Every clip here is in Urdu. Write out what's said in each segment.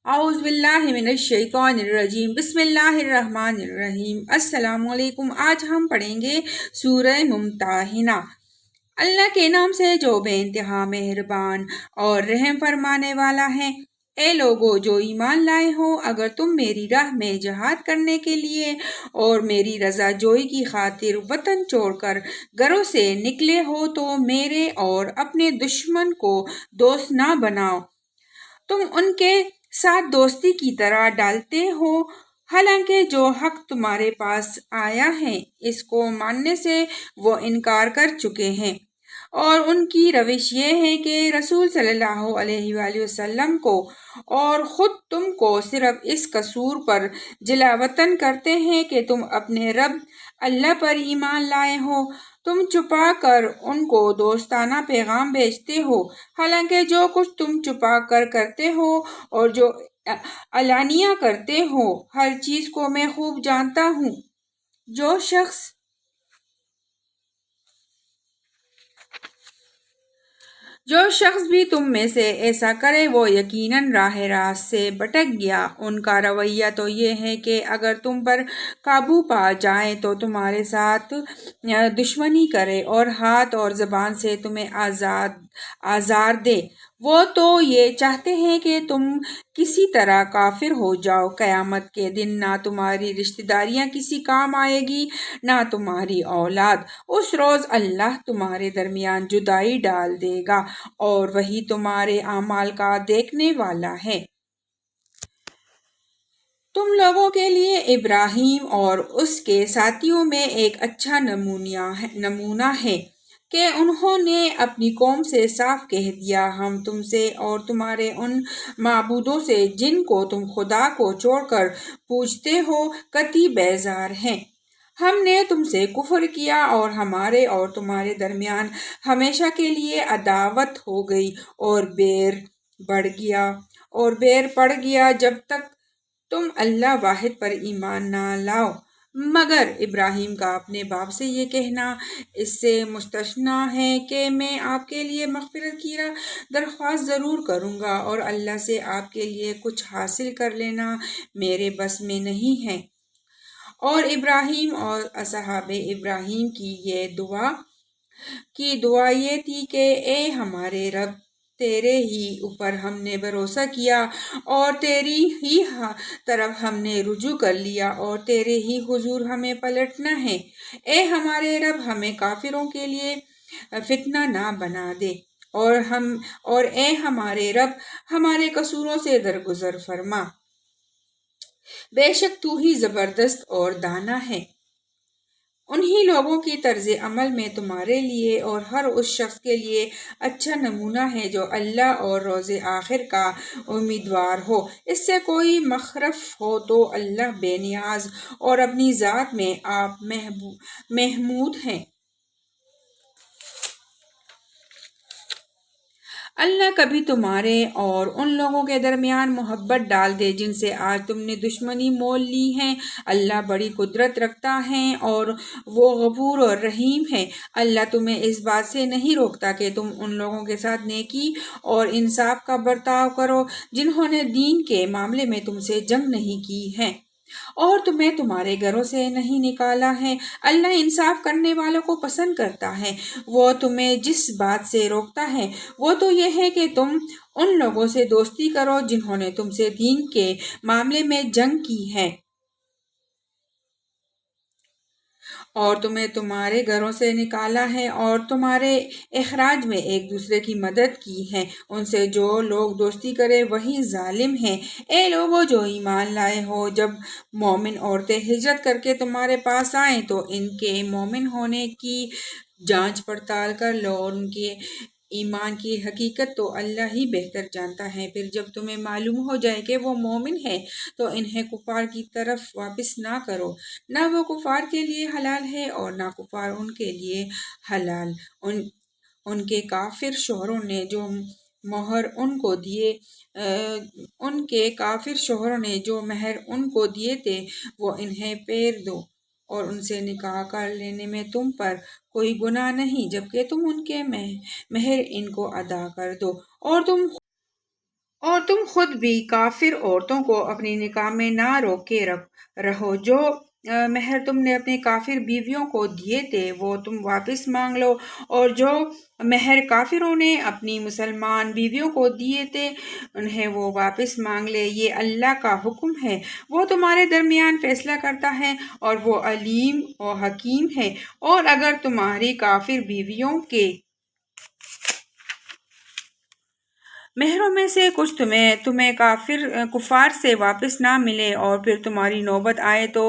اعوذ باللہ من الشیطان الرجیم بسم اللہ الرحمن الرحیم السلام علیکم۔ آج ہم پڑھیں گے سورہ ممتحنہ۔ اللہ کے نام سے جو بے انتہا مہربان اور رحم فرمانے والا ہے۔ اے لوگو جو ایمان لائے ہو، اگر تم میری راہ میں جہاد کرنے کے لیے اور میری رضا جوئی کی خاطر وطن چھوڑ کر گھروں سے نکلے ہو تو میرے اور اپنے دشمن کو دوست نہ بناؤ۔ تم ان کے ساتھ دوستی کی طرح ڈالتے ہو، حالانکہ جو حق تمہارے پاس آیا ہے اس کو ماننے سے وہ انکار کر چکے ہیں، اور ان کی روش یہ ہے کہ رسول صلی اللہ علیہ وآلہ وسلم کو اور خود تم کو صرف اس قصور پر جلا وطن کرتے ہیں کہ تم اپنے رب اللہ پر ایمان لائے ہو۔ تم چھپا کر ان کو دوستانہ پیغام بھیجتے ہو، حالانکہ جو کچھ تم چھپا کر کرتے ہو اور جو علانیہ کرتے ہو ہر چیز کو میں خوب جانتا ہوں۔ جو شخص بھی تم میں سے ایسا کرے وہ یقیناً راہ راست سے بھٹک گیا۔ ان کا رویہ تو یہ ہے کہ اگر تم پر قابو پا جائیں تو تمہارے ساتھ دشمنی کرے اور ہاتھ اور زبان سے تمہیں آزار دے۔ وہ تو یہ چاہتے ہیں کہ تم کسی طرح کافر ہو جاؤ۔ قیامت کے دن نہ تمہاری رشتہ داریاں کسی کام آئے گی نہ تمہاری اولاد۔ اس روز اللہ تمہارے درمیان جدائی ڈال دے گا اور وہی تمہارے اعمال کا دیکھنے والا ہے۔ تم لوگوں کے لیے ابراہیم اور اس کے ساتھیوں میں ایک اچھا نمونہ ہے کہ انہوں نے اپنی قوم سے صاف کہہ دیا، ہم تم سے اور تمہارے ان معبودوں سے جن کو تم خدا کو چھوڑ کر پوجتے ہو قطعی بیزار ہیں۔ ہم نے تم سے کفر کیا اور ہمارے اور تمہارے درمیان ہمیشہ کے لیے عداوت ہو گئی اور بیر پڑ گیا جب تک تم اللہ واحد پر ایمان نہ لاؤ۔ مگر ابراہیم کا اپنے باپ سے یہ کہنا اس سے مستثنیٰ ہے کہ میں آپ کے لیے مغفرت کی درخواست ضرور کروں گا، اور اللہ سے آپ کے لیے کچھ حاصل کر لینا میرے بس میں نہیں ہے۔ اور ابراہیم اور اصحاب ابراہیم کی دعا یہ تھی کہ اے ہمارے رب، تیرے ہی اوپر ہم نے بھروسہ کیا اور تیری ہی طرف ہم نے رجوع کر لیا اور تیرے ہی حضور ہمیں پلٹنا ہے۔ اے ہمارے رب، ہمیں کافروں کے لیے فتنہ نہ بنا دے، اور اے ہمارے رب، ہمارے قصوروں سے درگزر فرما، بے شک تو ہی زبردست اور دانا ہے۔ انہی لوگوں کی طرز عمل میں تمہارے لیے اور ہر اس شخص کے لیے اچھا نمونہ ہے جو اللہ اور روز آخر کا امیدوار ہو۔ اس سے کوئی مخرف ہو تو اللہ بے نیاز اور اپنی ذات میں آپ محمود ہیں۔ اللہ کبھی تمہارے اور ان لوگوں کے درمیان محبت ڈال دے جن سے آج تم نے دشمنی مول لی ہے۔ اللہ بڑی قدرت رکھتا ہے اور وہ غفور اور رحیم ہے۔ اللہ تمہیں اس بات سے نہیں روکتا کہ تم ان لوگوں کے ساتھ نیکی اور انصاف کا برتاؤ کرو جنہوں نے دین کے معاملے میں تم سے جنگ نہیں کی ہے اور تمہیں تمہارے گھروں سے نہیں نکالا ہے۔ اللہ انصاف کرنے والوں کو پسند کرتا ہے۔ وہ تمہیں جس بات سے روکتا ہے وہ تو یہ ہے کہ تم ان لوگوں سے دوستی کرو جنہوں نے تم سے دین کے معاملے میں جنگ کی ہے اور تمہیں تمہارے گھروں سے نکالا ہے اور تمہارے اخراج میں ایک دوسرے کی مدد کی ہے۔ ان سے جو لوگ دوستی کرے وہی ظالم ہیں۔ اے لوگو جو ایمان لائے ہو، جب مومن عورتیں ہجرت کر کے تمہارے پاس آئیں تو ان کے مومن ہونے کی جانچ پڑتال کر لو، اور ان کے ایمان کی حقیقت تو اللہ ہی بہتر جانتا ہے۔ پھر جب تمہیں معلوم ہو جائے کہ وہ مومن ہے تو انہیں کفار کی طرف واپس نہ کرو، نہ وہ کفار کے لیے حلال ہے اور نہ کفار ان کے لیے حلال۔ ان کے کافر شوہروں نے جو مہر ان کو دیے تھے وہ انہیں پیر دو، اور ان سے نکاح کر لینے میں تم پر کوئی گناہ نہیں جبکہ تم ان کے مہر ان کو ادا کر دو، اور تم اور تم خود بھی کافر عورتوں کو اپنی نکاح میں نہ روکے رہو۔ جو مہر تم نے اپنی کافر بیویوں کو دیے تھے وہ تم واپس مانگ لو، اور جو مہر کافروں نے اپنی مسلمان بیویوں کو دیے تھے انہیں وہ واپس مانگ لے۔ یہ اللہ کا حکم ہے، وہ تمہارے درمیان فیصلہ کرتا ہے اور وہ علیم و حکیم ہے۔ اور اگر تمہاری کافر بیویوں کے مہروں میں سے کچھ تمہیں کفار سے واپس نہ ملے اور پھر تمہاری نوبت آئے تو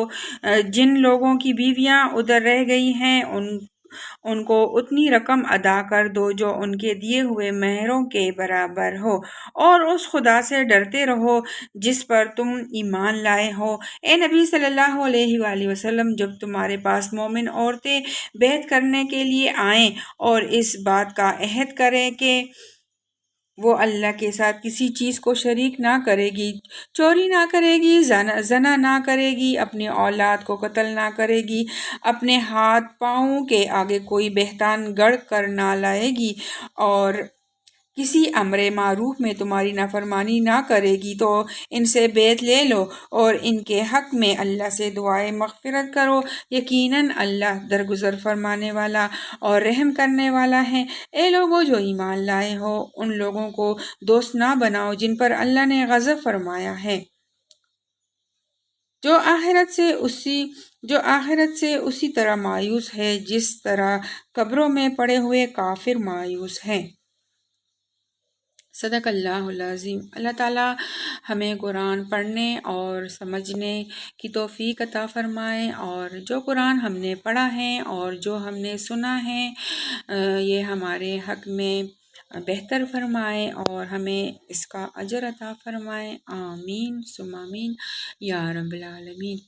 جن لوگوں کی بیویاں ادھر رہ گئی ہیں ان کو اتنی رقم ادا کر دو جو ان کے دیے ہوئے مہروں کے برابر ہو، اور اس خدا سے ڈرتے رہو جس پر تم ایمان لائے ہو۔ اے نبی صلی اللہ علیہ وآلہ وسلم، جب تمہارے پاس مومن عورتیں بیعت کرنے کے لیے آئیں اور اس بات کا عہد کریں کہ وہ اللہ کے ساتھ کسی چیز کو شریک نہ کرے گی، چوری نہ کرے گی، زنا نہ کرے گی، اپنی اولاد کو قتل نہ کرے گی، اپنے ہاتھ پاؤں کے آگے کوئی بہتان گڑھ کر نہ لائے گی، اور کسی امر معروف میں تمہاری نافرمانی نہ کرے گی، تو ان سے بیعت لے لو اور ان کے حق میں اللہ سے دعائے مغفرت کرو۔ یقیناً اللہ درگزر فرمانے والا اور رحم کرنے والا ہے۔ اے لوگو جو ایمان لائے ہو، ان لوگوں کو دوست نہ بناؤ جن پر اللہ نے غضب فرمایا ہے، جو آخرت سے اسی طرح مایوس ہے جس طرح قبروں میں پڑے ہوئے کافر مایوس ہیں۔ صدق اللہ العظیم۔ اللہ تعالیٰ ہمیں قرآن پڑھنے اور سمجھنے کی توفیق عطا فرمائے، اور جو قرآن ہم نے پڑھا ہے اور جو ہم نے سنا ہے یہ ہمارے حق میں بہتر فرمائے اور ہمیں اس کا اجر عطا فرمائے۔ آمین ثم آمین یا رب العالمین۔